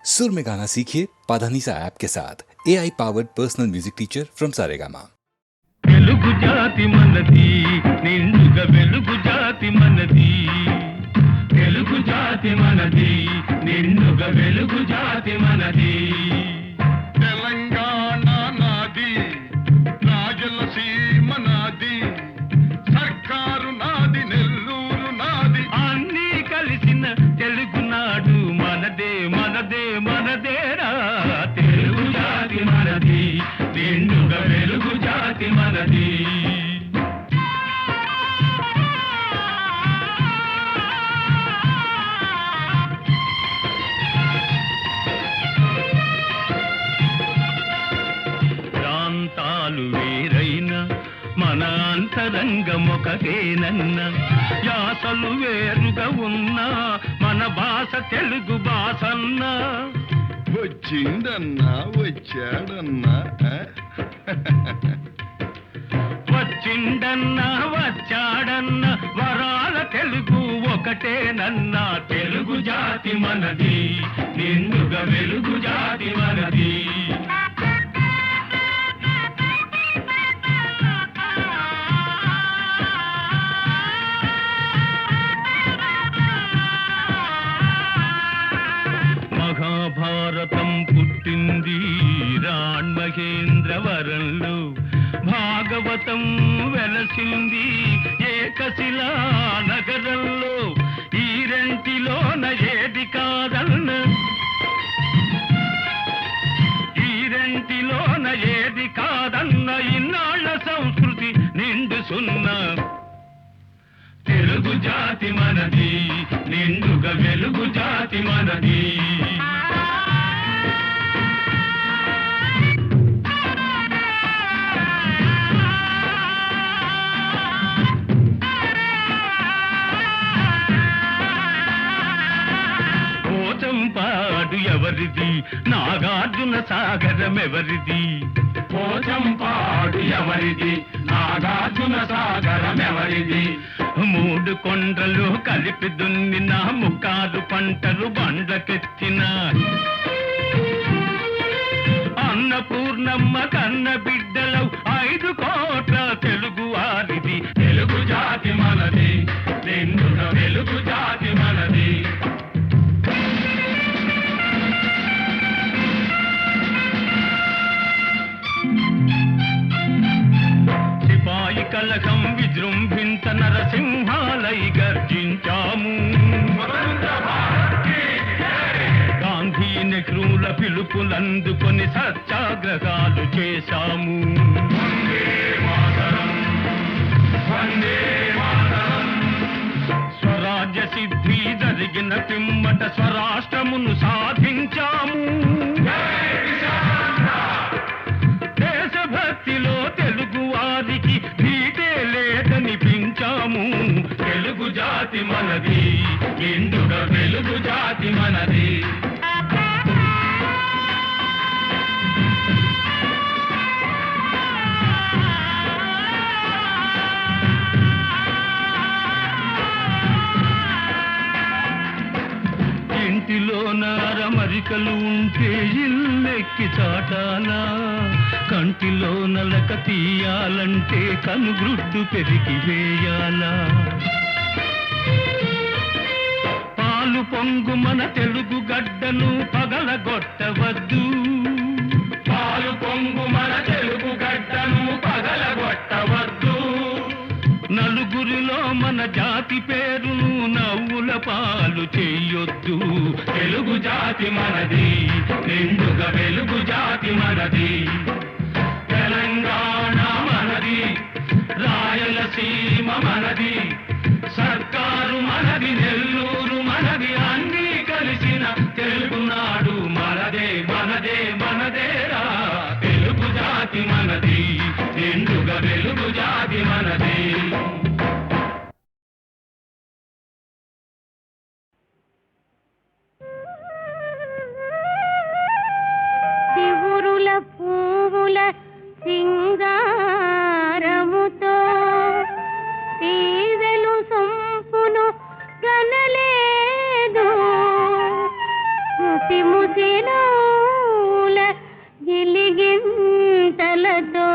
सुर में गाना सीखिए पाधानीसा ऐप के साथ AI powered personal music teacher from Saregama. వెలుగు జాతి మనది నిండుగా వెలుగు జాతి మనది తెలుగు జాతి మనది నిండుగా వెలుగు జాతి మనది తెలంగాణ నాది రాజల సీమ నాది సర్కారు నాది నెల్లూరు నాది అన్నీ కలిసిన తెలుగునాడు మనదే మనదే మనదేరా తెలుగు జాతి మనది నిండుగా వెలుగు జాతి మనది ప్రాంతాలు వేరైన మన అంతరంగం ఒకటేనన్న యాసలు వేరుగా ఉన్నా మన భాష తెలుగు భాషన్నా వచ్చిందన్నా వచ్చాడన్నా వచ్చిండన్నా వచ్చాడన్నా వరాల తెలుగు ఒకటేనన్నా తెలుగు జాతి మనది నిండుగా వెలుగు జాతి మనది మహాభారతం పుట్టింది రాణ్మహేంద్రవరంలో భాగవతం వెలసింది ఏకశిలా నగరంలో ఈ రెంటిలోన ఏది కాదన్న ఈ రెంటిలోన ఏది కాదన్న ఇన్నాళ్ళ సంస్కృతి నిండు సున్నా తెలుగు జాతి మనది నిండుగా వెలుగు జాతి మనది పోచంపాడు ఎవరిది నాగార్జున సాగరం ఎవరిది పోచంపాడు ఎవరిది నాగార్జున సాగరం ఎవరిది మూడు కొండలు కలిపి దున్నిన ముక్కారు పంటలు బండ్లకెత్తిన అన్నపూర్ణమ్మ కన్న బిడ్డలవు 5 కోట్ల తెలుగు వారిది తెలుగు జాతి మనది నిండుగా వెలుగు జాతి మనది సిపాయి కలకం విజృంభింత నరసింహాలై గర్జించాము గాంధీ నెహ్రూల పిలుపులందుకొని సత్యాగ్రహాలు చేశాము స్వరాజ్య సిద్ధి జరిగిన పిమ్మట స్వరాష్ట్రమును సాధించాము దేశభక్తిలో తెలుగు వారికి నీటే లేదనిపించాము తెలుగు జాతి మనది నిండుగా వెలుగు జాతి మనది ఇంటిలో నారమరికలు ఉంటే ఇల్లెక్కి చాటానా కంటిలో నలక తీయాలంటే కనుగ్రుడ్డు పెరిగి వేయాలా పాలు పొంగు మన తెలుగు గడ్డను పగలగొట్టవద్దు పాలు పొంగు మన తెలుగు గడ్డను పగలగొట్టవద్దు నలుగురిలో మన జాతి పేరును నవ్వుల పాలు చేయొద్దు తెలుగు జాతి మనది నిండుగా వెలుగు జాతి మనది తెలంగాణ మనది రాయలసీమ మనది సర్కారు మనది నెల్లూరు మనది అన్నీ కలిసిన తెలుగునాడు మనదే మనదే మనదేరా తెలుగు జాతి మనది నిండుగా వెలుగు జాతి మనది శివురుల పువ్వుల సింగారముతో తీవెలు సొంపును గనలేదు ముతి ముసినూల గిలిగింతలతో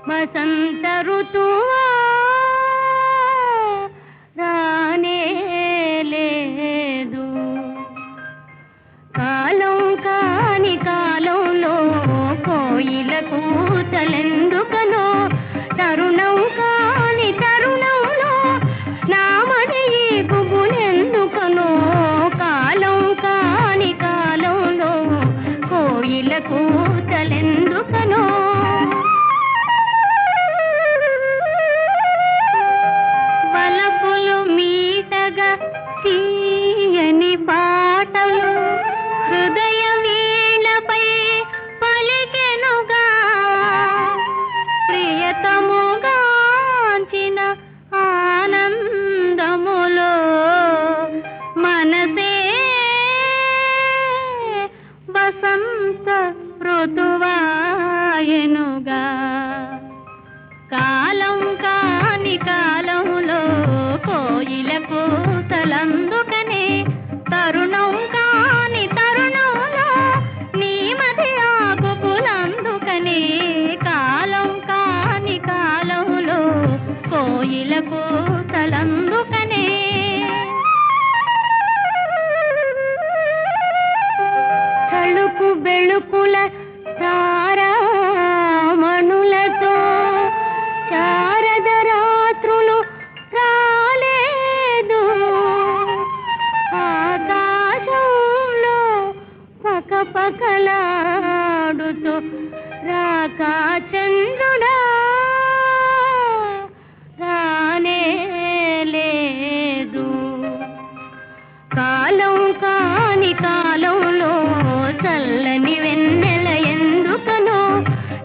వసంత ఋతువా రానే లేదు. కాలం కాని కాలంలో కోయిల కూతలెందుకనో, తరుణం కాని తరుణంలో నామది గుబులెందుకనో, కాలం కాని కాలంలో కోయిల కూతలెందుకనో. వలపులు మీటగా తీయని పాటలు హృదయ వీణపై పలికెనుగా, ప్రియతముగాంచిన ఆనందములో మనసే వసంత ఋతువాయనుగా. కాలం కాని కాలంలో కోయిల కూతలందుకనే, తరుణం కాని తరుణంలో నీ మది ఆకుపులందుకనే. కాలం కాని కాలంలో కోయిల కూతలందుకనే. తళుకు బెళుకుల తారామణులతో శారద రాత్రులు రాలేదు. ఆకాశంలో పకపకలాడుతూ రాకా చంద్రుడా రానే లేదు. కాలం కాని కాలంలో చల్లని వెన్నెల ఎందుకనో,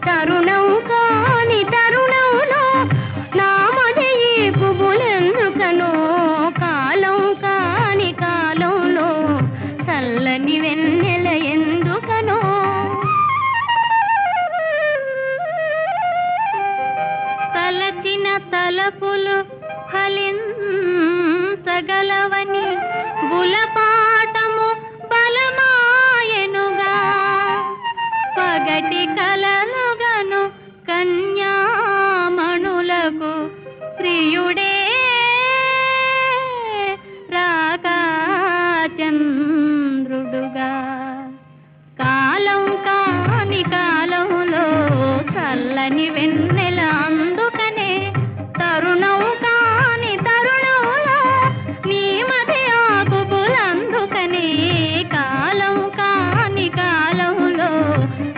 తరుణం కాని తరుణంలో నామది పువ్వులెందుకనో. కాలం కాని కాలంలో చల్లని వెన్నెల ఎందుకనో. తలచిన తలపులు ఫలించగలవని బులపాటము బలమాయనుగా, పగటి కలలుగను కన్యామణులకు ప్రియుడే రాకా చంద్రుడుగా. కాలం కాని కాలంలో చల్లని వెన్నెల అందుకనే, తరుణం కాని తరుణంలో నీ మది ఆకుపులందుకనే. కాలం కాని కాలంలో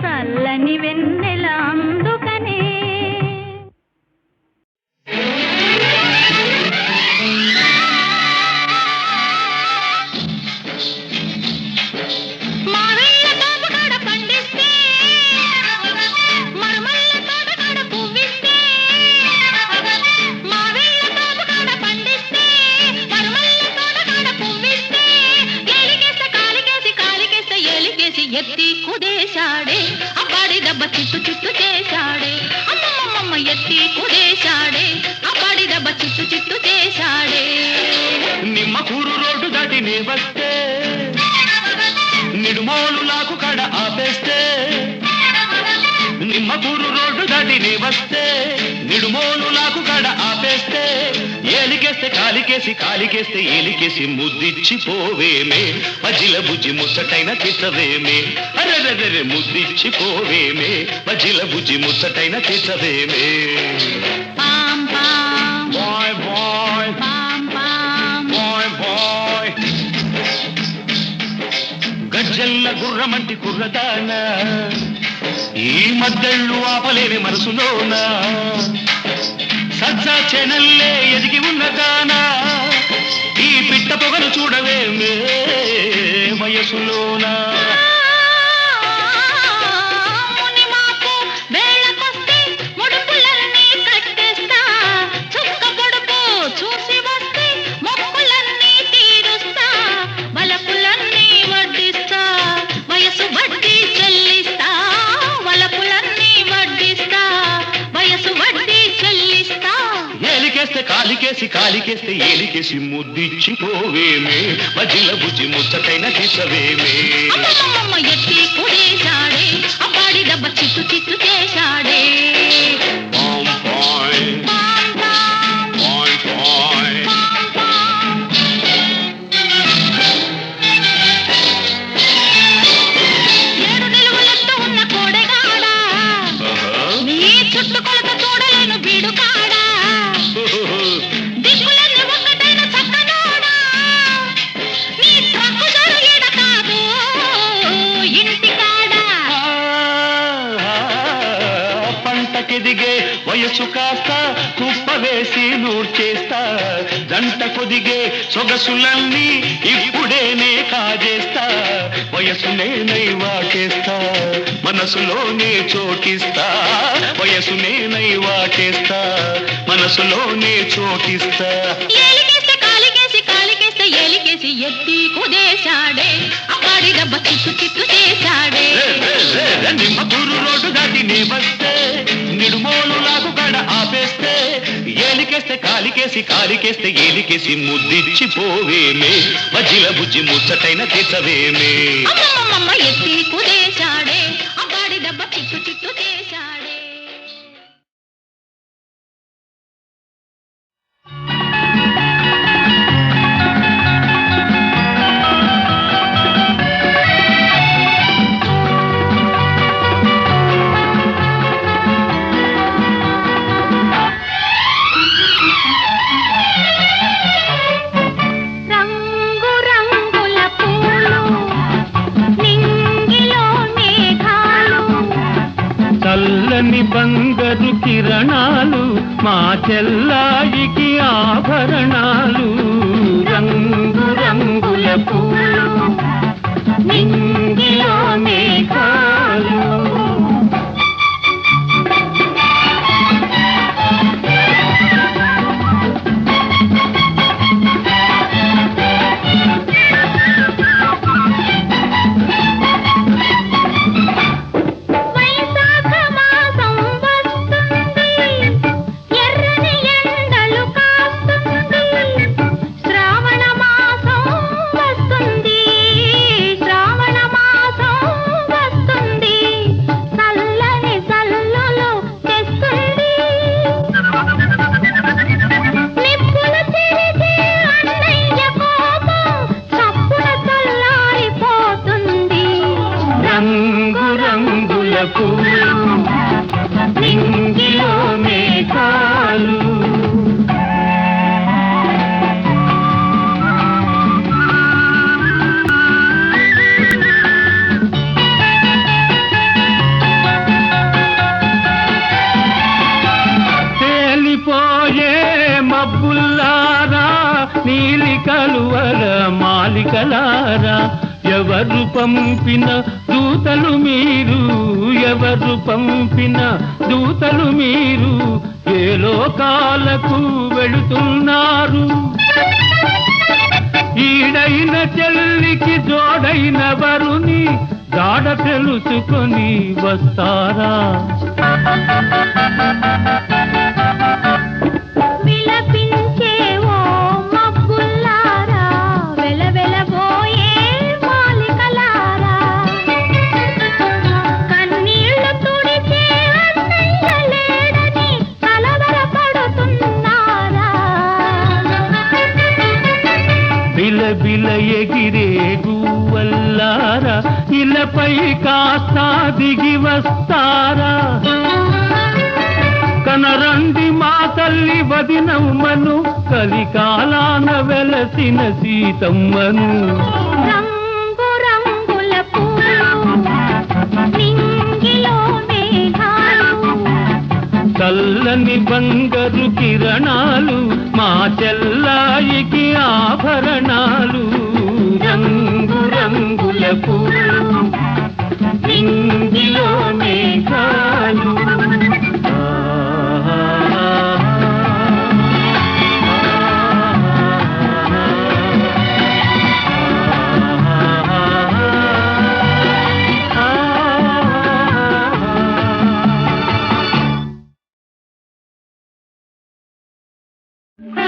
చల్లని వెన్నెల అందుకనే. మావయ్య తోటకాడ పండిస్తే, మరమల్ల తోటకాడ పువ్విస్తే. మావయ్య తోటకాడ పండిస్తే, మరమల్ల తోటకాడ పువ్విస్తే. ఎలికేస్తే కాలికేసి కాలికేస్తే ఎలికేసి ఎత్తి కుదేశాడే, అబ్బాడి దెబ్బ చిట్టు చిట్టు చేశాడే. అమ్మమ్మమ్మ ఎత్తి కుదేశాడే, అబ్బాడి దెబ్బ చిట్టు చిట్టు చేశాడే. నిమ్మకూరు రోడ్డు దాటి నే వస్తే, నిడుమోలు నాకు కడ ఆపేస్తే. నిమ్మకూరు రోడ్డు దాటి నే వస్తే, నిడుమోలు నాకు కడ ఆపేస్తే. ఏలికేస్తే కాలికేసి కాలికేస్తే ఏలికేసి ముద్దిచ్చి పోవేమే, మజిల బుజ్జి ముచ్చటైన తిట్టవేమే. అరెరెరె ముద్దిచ్చి పోవేమే, మజిల బుజ్జి ముచ్చటైన తిట్టవేమే. పాం పాం బాయ్ బాయ్ పాం పాం బాయ్ బాయ్. గజ్జల్ల గుర్రమంటి కుర్రదాన, ఈ మద్దళ్ళు ఆపలేని మనసులోన. సజ్జా చెనల్లే ఎదిగి ఉన్నదానా, ఈ పిట్ట పొగలు చూడవేమే వయసులోన. మునిమాపు వేళకొస్తే ముడుపులన్నీ కట్టేస్తా, చుక్క పొడుపు చూసి వస్తే మొక్కులన్నీ తీరుస్తా. వలపులన్నీ వడ్డిస్తా, వయసు వడ్డీ చెల్లిస్తా. వలపులన్నీ వడ్డిస్తా, వయసు వడ్డీ చెల్లిస్తా. ఏలికేస్తే కాలికేసి కాలికేసి కాలికేస్తే ఏలికేసి ముద్దిచ్చి పోవేమే మజిల బుజ్జి ముచ్చటైన తీసవేమే అమ్మమ్మమ్మ ఎత్తి కుడేశాడే అబ్బాడి దెబ్బ చిత్తు చిత్తు చేశాడే పాం పాయ్ పాయ్ పాయ్ ఏడు నిలువలెత్తు ఉన్న కోడెగాడా నీ చుట్టుకొలత చూడలేను బీడుకాడా దిక్కులన్నీ ఒక్కటైన చక్కనోడా నీ ట్రక్కు జరు ఈడ కాదు ఇంటికాడా పంటకెదిగే వయసు కాస్త కుప్ప వేసి నూర్చేస్తా జంట కొదిగే సొగసులన్నీ ఇప్పుడేనే కాజేస్తా వయసునే నై వాటేస్తా మనసులోనే చోటిస్తా వయసునే నై వాటేస్తా మనసులోనే చోటిస్తా ఏలికేస్తే కాలికేసి కాలికేస్తే ఏలికేసి ఎత్తి కుదేశాడే అబ్బాడి దెబ్బ చిత్తు చిత్తు చేశాడే నిమ్మ గురు రోడ్డు దాటి నే వస్తే నిడుమోలు లాగు కడ ఆపేస్తే ఏలికేస్తే కాలికేసి కాలికేస్తే ఏలికేసి ముద్దిచ్చి పోవేమే మజిల బుజ్జి ముచ్చటైన తీసవేమే అమ్మమ్మమ్మ ఎత్తి కుదేశాడే అబ్బాడి దెబ్బ చిత్తు చిత్తు చేశాడే రంగు రంగుల పూలు నింగిలో మేఘాలు చల్లని బంగారు కిరణాలు మా చెల్లాయికి ఆభరణాలు రంగు రంగుల పూలు నింగిలో మేఘాలు వైశాఖ మాసం వస్తుంది ఎర్రని ఎండలు కాస్తుంది శ్రావణ మాసం వస్తుంది శ్రావణ మాసం వస్తుంది చల్లని చల్లులు తెస్తుంది నిప్పులు తిరిగి అన్నయ్య కోపం చప్పున చల్లారిపోతుంది రంగు రంగుల పూలు నింగిలో మేఘాలు తేలిపోయే మబ్బుల్లారా నీలి కలువల మాలికలారా ఎవరు పంపిన దూతలు మీరు ఎవరు పంపిన దూతలు మీరు ఏ లోకాలకు వెళుతున్నారు ఈడైన చెల్లికి జోడైన వరుని జాడ తెలుసుకొని వస్తారా విలపించే ఓ మబ్బుల్లారా వెలవెలబోయే మాలికలారా కన్నీళ్లు తుడిచే అన్నయ్య లేడని కలవరపడుతున్నారా బిలబిల ఎగిరే గువ్వల్లారా ఇలపై కాస్త దిగి వస్తారా కనరండి మా తల్లి వదినమ్మను కలికాలాన వెలసిన సీతమ్మను రంగు రంగుల పూలు నింగిలో మేఘాలు చల్లని బంగారు కిరణాలు మా చెల్లాయికి ఆభరణాలు రంగు రంగుల పూలు నింగిలో మేఘాలు ఆ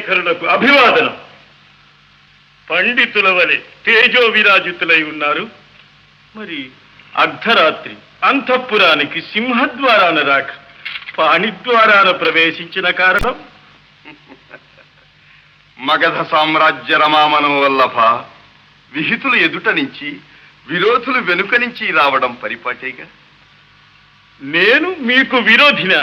విప్రశేఖరులకు అభివాదనం. పండితుల వలె తేజో విరాజితులై ఉన్నారు. మరి అర్ధరాత్రి అంతఃపురానికి సింహద్వారాన రాక పాణిద్వారాన ప్రవేశించిన కారణం? మగధ సామ్రాజ్య రమామనం వల్లభ విహితులు ఎదుట నుంచి విరోధులు వెనుక నుంచి రావడం పరిపాటేగా. నేను మీకు విరోధినా?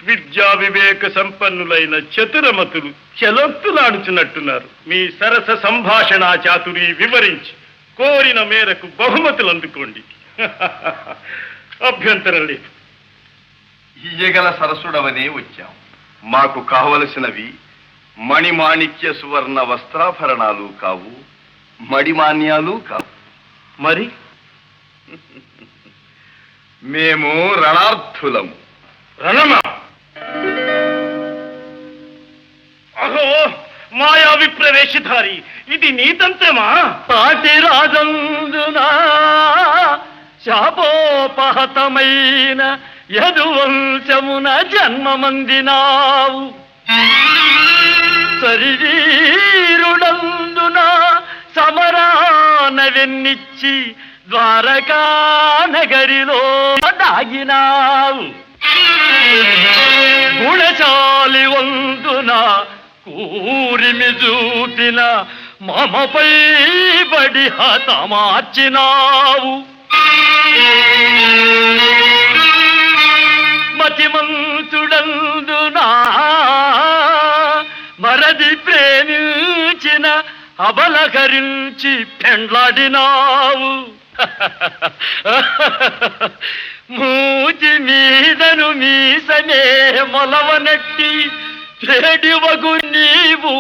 విద్యా వివేక సంపన్నులైన చతురమతులు చెలొత్తులాడుచున్నట్టున్నారు. మీ సరస సంభాషణ చాతురి వివరించి కోరిన మేరకు బహుమతులు అందుకోండి. అభ్యంతరం లేదు. ఇయ్యగల సరసుడవనే వచ్చాం. మాకు కావలసినవి మణిమాణిక్య సువర్ణ వస్త్రాభరణాలు కావు, మడిమాన్యాలు కావు. మరి మేము రణార్థులము. రణమా? అహో మాయా విప్రవేశధారి, ఇది నీతంత్రమా? పాటి రాజందునా శాపోపహతమైన యదువంశమున జన్మమందినావు. శరీరుడందున సమరాన వెన్నిచ్చి ద్వారకా నగరిలో దాగినావు. గుణశాలి వందున కూరిమి చూపిన మమపై బడి హతమార్చినావు. మతిమంతుడందునా మరది ప్రేమించిన అబలకరించి పెండ్లాడినావు. మూతి మీదను మీసనే మొలవనట్టి చెడివగు నీవు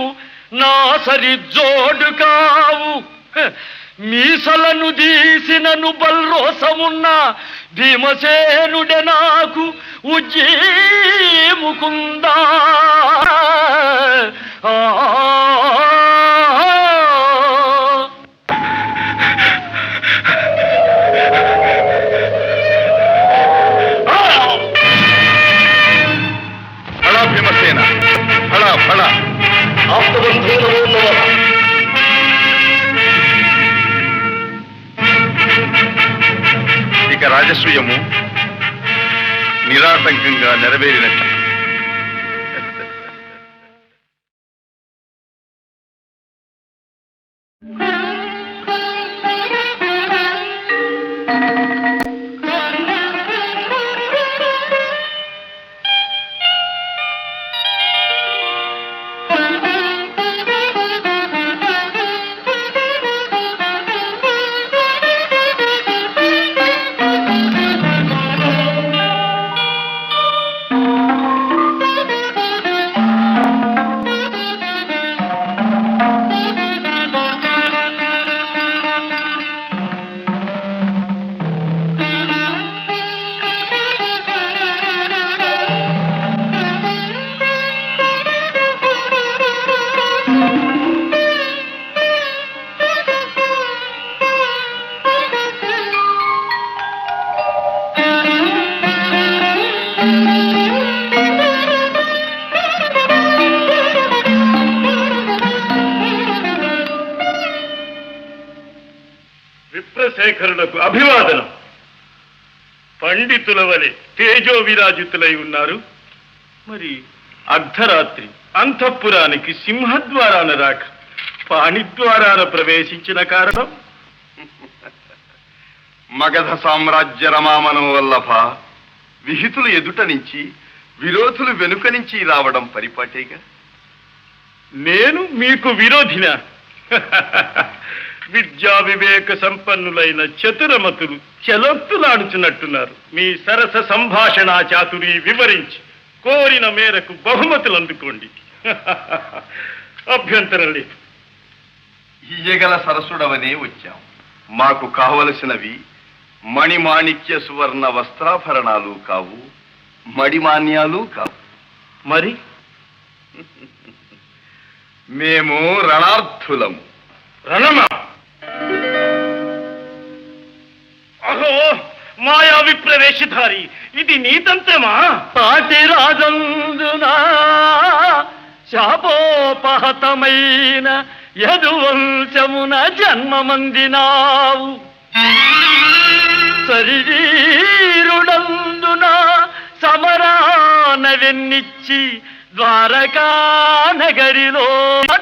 నా సరి జోడు కావు. మీసలను తీసినను బల్రోసమున్న భీమసేనుడే నాకు ఉజ్జీముకుందా. ఫళ భీమసేన, ఫళ ఫళ. ఆప్తబంధో నమో నమః. ఇక రాజసూయము నిరాటంకంగా నెరవేరినట్టు. విప్రశేఖరులకు అభివాదనం. పండితుల వలె తేజో విరాజితులై ఉన్నారు. మరి అర్ధరాత్రి అంతఃపురానికి సింహద్వారాన రాక పాణిద్వారాన ప్రవేశించిన కారణం? మగధ సామ్రాజ్య రమామనం వల్లభ విహితులు ఎదుట నుంచి విరోధులు వెనుక నుంచి రావడం పరిపాటేగా. నేను మీకు విరోధినా? విద్యా వివేక సంపన్నులైన చతురమతులు చెలొత్తులాడుచున్నట్టున్నారు. మీ సరస సంభాషణ చాతురి వివరించి కోరిన మేరకు బహుమతులు అందుకోండి. అభ్యంతరం లేదు. ఇయ్యగల సరసుడవనే వచ్చాం. మాకు కావలసినవి మణిమాణిక్య సువర్ణ వస్త్రాభరణాలు కావు, మడిమాన్యాలు కావు. మరి మేము రణార్థులము. రణమా? అహో మాయా విప్రవేశధారి, ఇది నీతంత్రమా? పాటి రాజందునా శాపోపహతమైన యదువంశమున జన్మమందినావు. శరీరుడందున సమరాన వెన్నిచ్చి ద్వారకా నగరిలో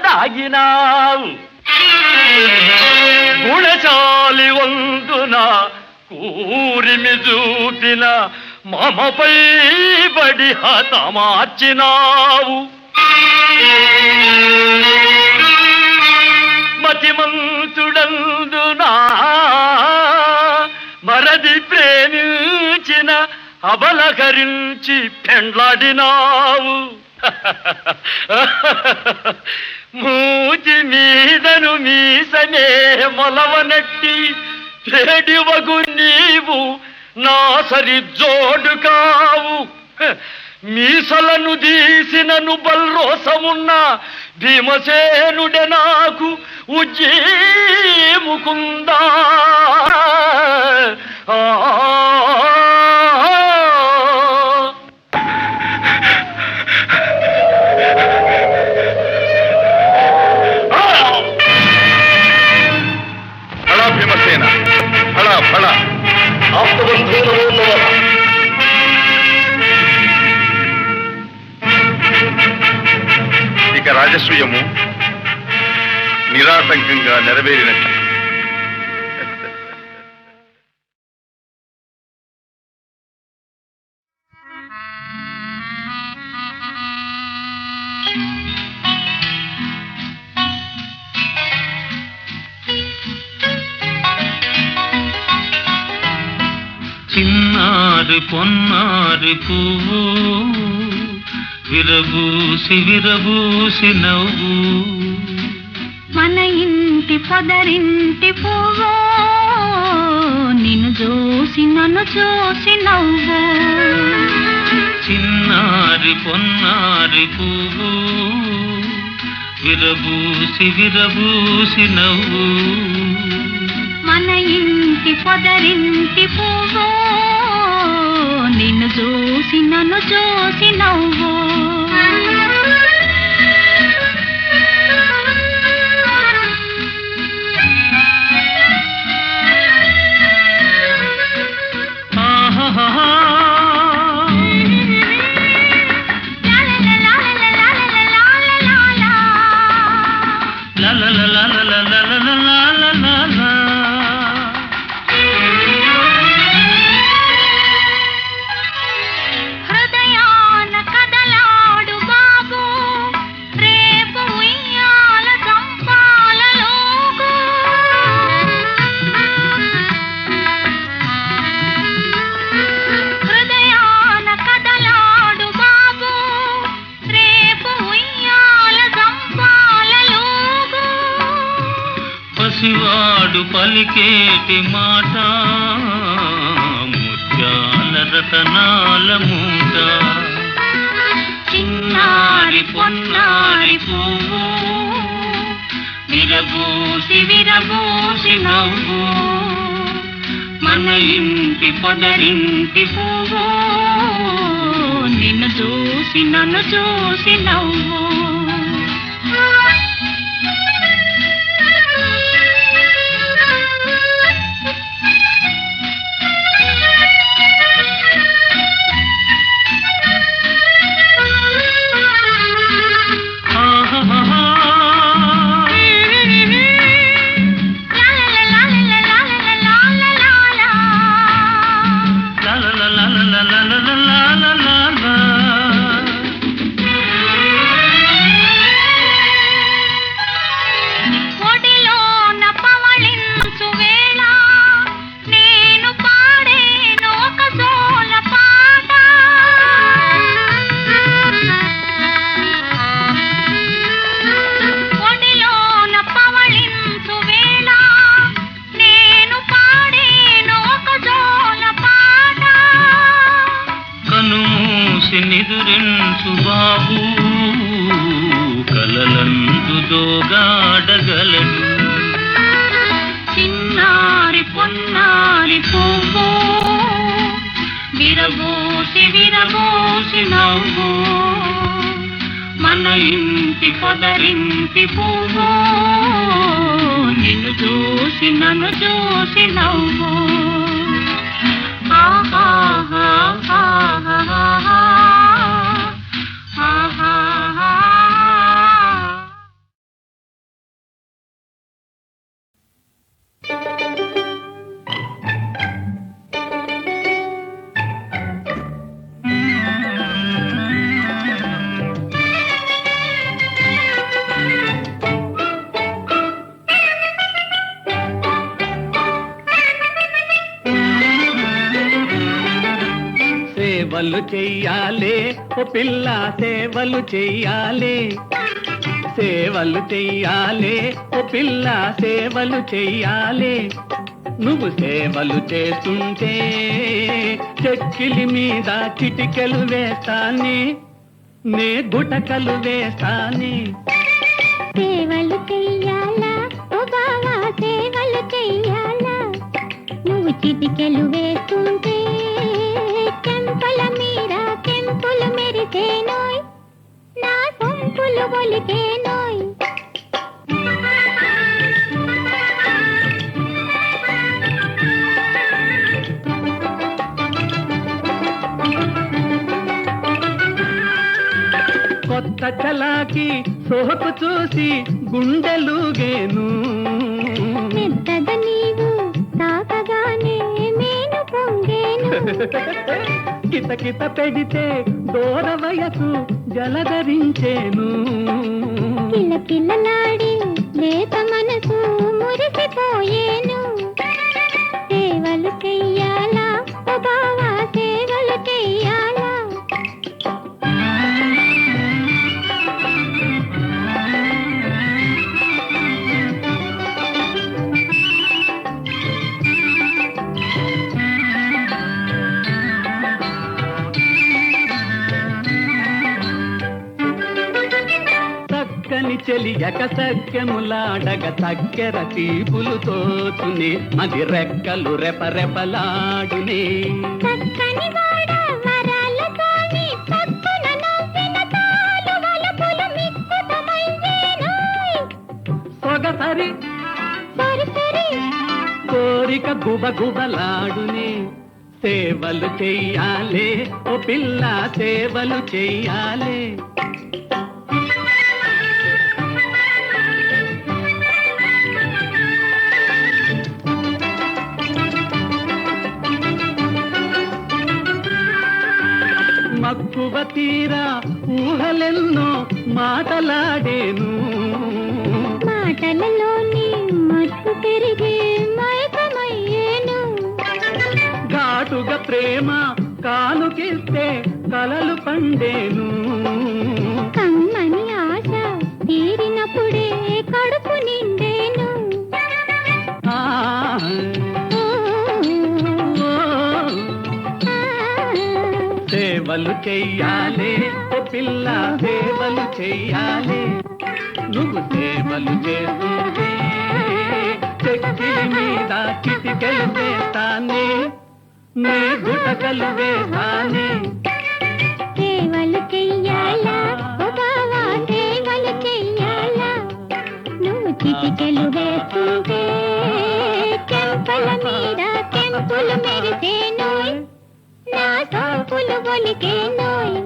దాగినావు. గుణశాలి వందున కూరిమి చూపిన మమపై బడి హతమార్చినావు. మతిమంతుడందునా మరది ప్రేమించిన అబలకరించి పెండ్లాడినావు. మూతి మీదను మీసనే మొలవనట్టి చెడివగు నీవు నా సరి జోడు కావు. మీసలను దీసినను బల్రోసమున్న భీమసేనుడే నాకు ఉజ్జీముకుందా. ఫళ భీమసేన, ఫళ ఫళ. ఇక రాజసూయము నిరాటంకంగా నెరవేరినట్లు. చిన్నారి పొన్నారి పువ్వు విరబూసి విరబూసి నవ్వు. మన ఇంటి పొదరింటి పువ్వు నిన్ను చూసి నన్ను చూసి నవ్వు. చిన్నారి పొన్నారి పువ్వు విరబూసి విరబూసి నవ్వు. మన ఇంటి పొదరింటి పువ్వు నిన్ను చూసి నన్ను చూసి నవ్వు. హృదయాన కదలాడు బాబు రేపు ఉయ్యాల చంపాలలోగు. హృదయాన కదలాడు బాబు రేపు ఉయ్యాల చంపాలలోగు. పసివాడు పలికేటి మాట ముత్యాల రతనాల మూట. చిన్నారి పొన్నారి పువ్వు విరబూసి విరబూసి నవ్వు. మన ఇంటి పొదరింటి పువ్వు నిన్ను చూసి నన్ను చూసి నవ్వు. ఒడిలోన పవళించు వేళ నేను పాడేను ఒక జోల పాట. ఒడిలోన పవళించు వేళ నేను పాడేను ఒక జోల పాట. కనుమూసి నిదురించు బాబు కలలందు దోగాడగలడు. చిన్నారి పొన్నారి పువ్వు విరబూసి విరబూసి నవ్వు. మన ఇంటి పొదరింటి పువ్వు నిన్ను చూసి నన్ను చూసి నవ్వు సేవలు చెయ్యాలే ఓ పిల్ల సేవలు చెయ్యాలే సేవలు చెయ్యాలే ఓ పిల్ల సేవలు చెయ్యాలే నువ్వు సేవలు చేస్తుంటే చెక్కిలి మీద చిటికెలు వేస్తానే నే గుటకలు వేస్తానే సేవలు చెయ్యాలా ఓ బావా సేవలు చెయ్యాలా నువ్వు చిటికెలు వేస్తుంటే చెంపల మీద కెంపులు మెరిసేనోయ్ నా సొంపులు ఒలికేనోయ్ కొత్త చలాకి సోకు చూసి గుండెలుగేను మెత్తగా నీవు తాకగానే నేను పొంగేను కితకిత పెడితే దూర వయసు జలధరించేను కిలకిలలాడి లేత మనసు మురిసిపోయేను సేవలు చెయ్యాలా ఓ బావా సేవలు చెయ్యాలా చక్కని చెలియక సఖ్యములాడగ చక్కెర తీపులు తోచునే మది రెక్కలు రెపరెపలాడునే చక్కని వాడ వరాలతోని చక్కున నవ్విన తాలు వలపులు మిక్కుతమయ్యేనోయ్ సొగసరి సరిసరి కోరిక గుబగుబలాడునే సేవలు చెయ్యాలే ఓ పిల్ల సేవలు చెయ్యాలే మక్కువ తీరా ఊహలెన్నో మాటలాడేను మాటలలోని మత్తు పెరిగి మైకమయ్యేను ఘాటుగా ప్రేమ కానుకిస్తే కలలు పండేను కమ్మని ఆశ తీరినప్పుడే కడుపు నిండేను ఆ, ఓ, ఓ, ఆ. సేవలు చెయ్యాలే ఓ పిల్ల సేవలు చెయ్యాలే నువ్వు సేవలు చేస్తుంటే చెక్కిలి మీద చిటికెలు వేస్తానే నే గుటకలు వేస్తానే సేవలు చెయ్యాలా ఓ బావా సేవలు చెయ్యాలా నువ్వు చిటికెలు వేస్తుంటే చెంపల మీద కెంపులు మెరిసేనోయ్ నా సోపులు ఒలికేనోయ్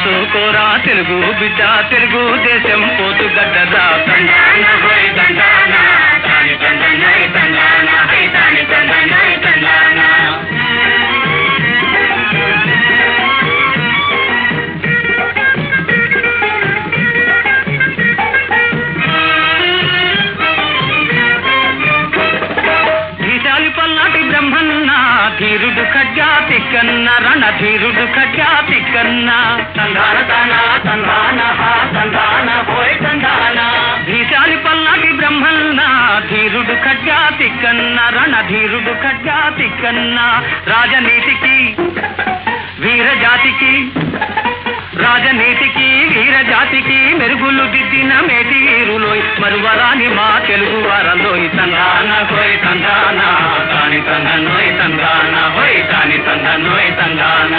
తెలుసుకోరా తెలుగు బిడ్డ తెలుగు దేశం పోతు గడ్డదా తందాన హోయ్ తందాన తాని తందనోయ్ తందాన హై తాని తందనోయ్ తందాన పల్నాటి బ్రహ్మన్న ధీరుడు ఖడ్గా తిక్కన్న రణధీరుడు ఖడ్గా తిక్కన్న తందాన తాన తందాన హా తందాన హోయ్ తందాన ధీశాలి పల్నాటి బ్రహ్మన్న ధీరుడు ఖడ్గా తిక్కన్న రణధీరుడు ఖడ్గా తిక్కన్న రాజనీతికి వీరజాతికి రాజనీతికి వీరజాతికి మెరుగులు దిద్దిన మేటి వీరులోయ్ మరువరాని మా తెలుగు వారలోయ్ తందాన హోయ్ తందాన తాని తందనోయ్ తందాన హోయ్ తాని తందనోయ్ తందాన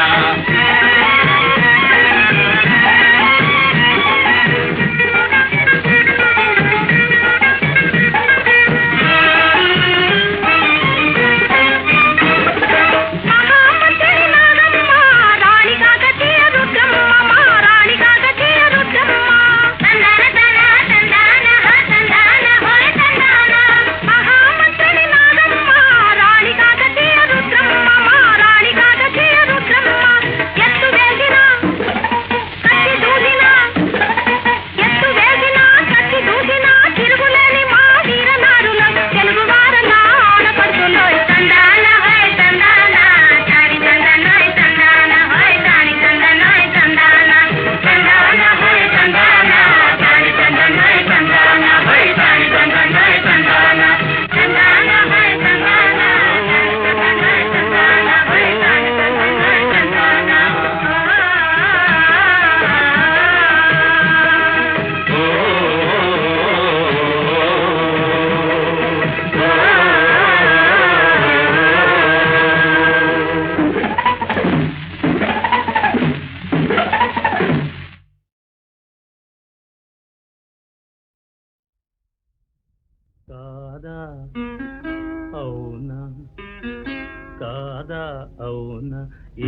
కాదా అవునా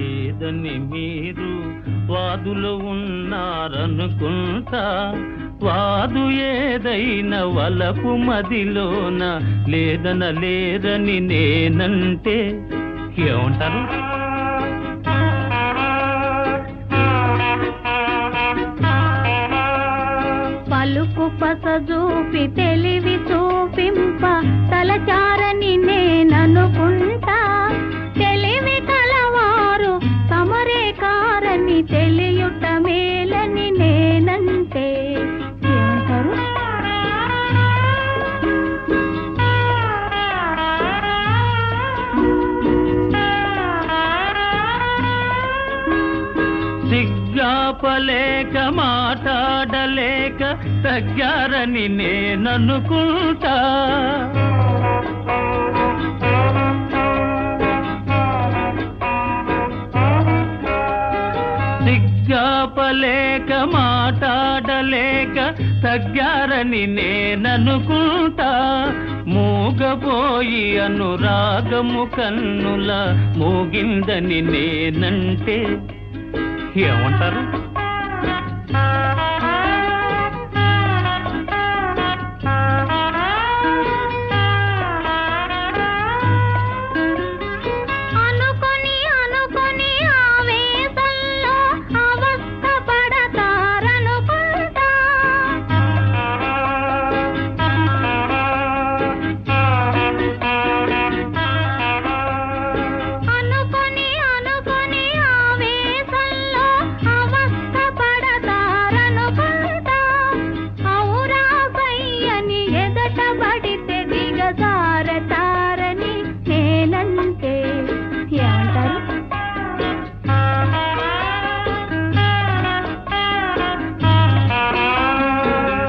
ఏదని మీరు వాదులో ఉన్నారనుకుంటా వాదు ఏదైనా వలపు మదిలోన లేదన లేరని నేనంటే ఏమంటారు పలుకు పస చూపి తెలివి చూపింప తలచారని నేననుకుంటా తెలివి కలవారు తమరే కారని తెలియుట మేలని నేనంటే ఏమంటారు సిగ్గాపలేక మాట్లాడలేక తగ్గారని నేననుకుంటా సిగ్గాపలేక మాట్లాడలేక తగ్గారని నేననుకుంటా మూగపోయి అనురాగము కన్నుల మూగిందని నేనంటే ఏమంటారు అనుకొని అనుకొని ఆవేశంలో అవస్థ పడతారనుకుంటా అనుకొని అనుకొని ఆవేశంలో అవస్థ పడతారనుకుంటా ఔరా సయ్యని ఎదట పడితే దిగజారతారని నేనంటే ఏమంటారు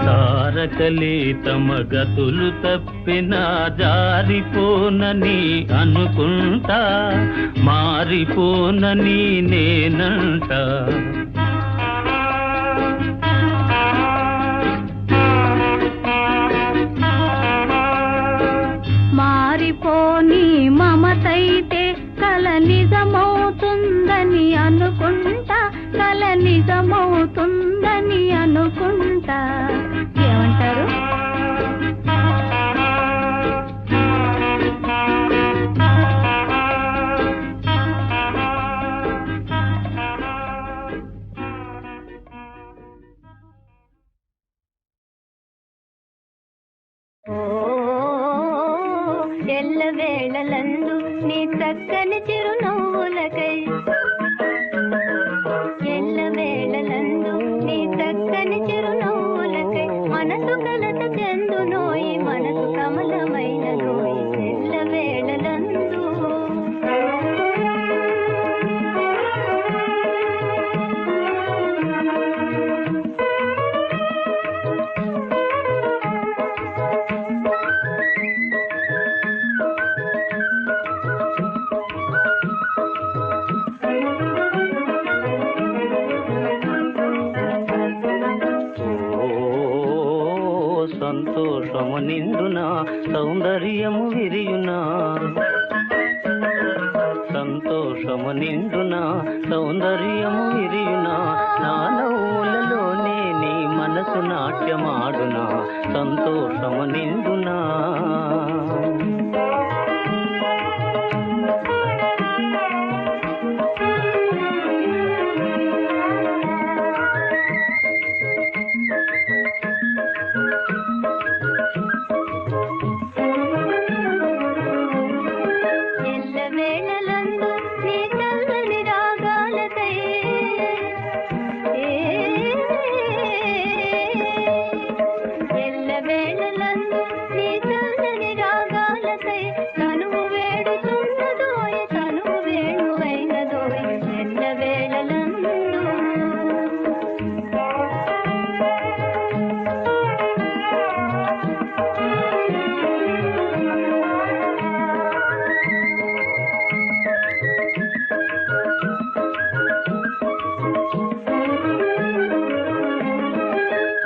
తారకలే తమ గతులు తప్పినా జారిపోనని అనుకుంటా మారిపోనని నేనంట మారిపోని మమతైతే కల నిజమవుతుందని అనుకుంటా కల నిజమవుతుందని అనుకుంటా. ఏమంటారు? ఎల్లవేళలందు నీ చక్కని చిరునవ్వులకై, ఎల్లవేళలందు నీ చక్కని చిరునవ్వులకై మనసు కలత చెందునోయి, మనసు కమలమైనదోయి. ఎల్లవేళలందు సంతోషము నిండునా సౌందర్యము విరియునా, సంతోషము నిండునా సౌందర్యము విరియునా, నా నవ్వులలోనే నీ మనసు నాట్యమాడునా, సంతోషము నిండునా.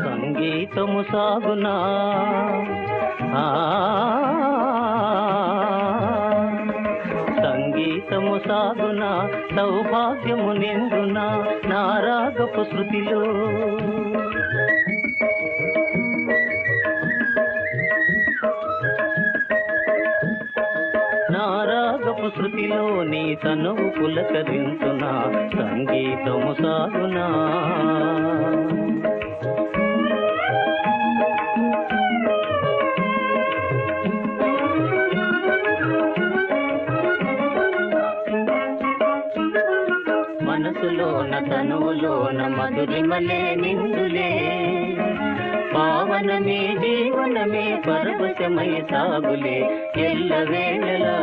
సంగీతము సాగునా సంగీతము సాగునా సౌభాగ్యము నిండునా, నా రాగపు శృతిలో నా రాగపు శృతిలో నీ తనువు పులకరించునా, సంగీతము సాగునా. మనసులోన తనువులోన మధురిమలే నిందులే, పావనమే జీవనమే పరవశమై సాగులే ఎల్లవేళలా.